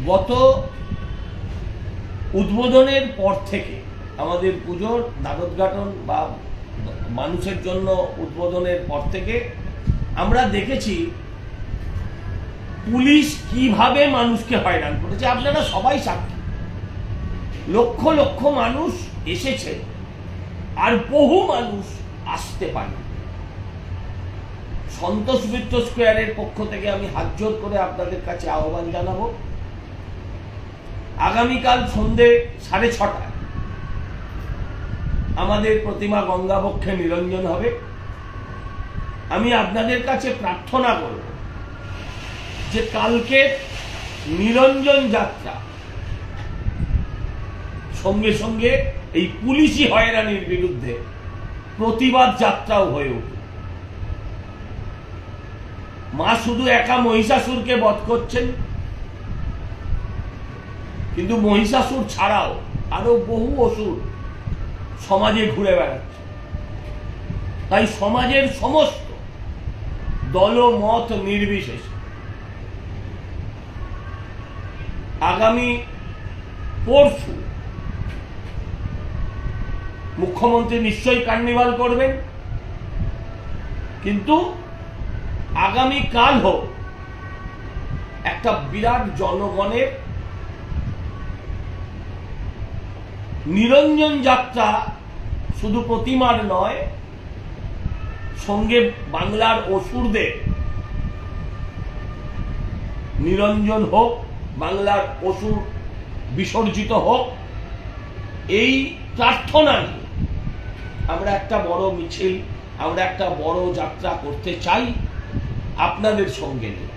গত উদ্বোধনের পর থেকে আমাদের পুজোর দ্বারোদ্ঘাটন বা মানুষের জন্য উদ্বোধনের পর থেকে আমরা দেখেছি পুলিশ কিভাবে মানুষকে হয়রান করেছে। আপনারা সবাই সাক্ষী, লক্ষ লক্ষ মানুষ এসেছে আর বহু মানুষ আসতে পারে। সন্তোষ মিত্র স্কোয়ারের পক্ষ থেকে আমি হাত জোর করে আপনাদের কাছে আহ্বান জানাবো, আগামীকাল সন্ধে 6:30 আমাদের প্রতিমা গঙ্গাবক্ষে নিরঞ্জন হবে। আমি আপনাদের কাছে প্রার্থনা করব যে কালকে নিরঞ্জন যাত্রা সঙ্গে সঙ্গে এই পুলিশি হয়রানির বিরুদ্ধে প্রতিবাদ যাত্রাও হয়ে উঠবে। মা শুধু একা মহিষাসুরকে বধ করছেন, কিন্তু মহিষাসুর ছাড়াও আরো বহু অসুর সমাজে ঘুরে বেড়াচ্ছে। তাই সমাজের সমস্ত দলমত নির্বিশেষে আগামী পরশু মুখ্যমন্ত্রী নিশ্চয়ই কার্নিভাল করবেন, কিন্তু আগামীকাল হোক একটা বিরাট জনগণের নিরঞ্জন যাত্রা, শুধু প্রতিমার নয়, সঙ্গে বাংলার অসুরদের নিরঞ্জন হোক, বাংলার অসুর বিসর্জিত হোক, এই প্রার্থনা নিয়ে আমরা একটা বড় মিছিল, আমরা একটা বড় যাত্রা করতে চাই আপনাদের সঙ্গে নিয়ে।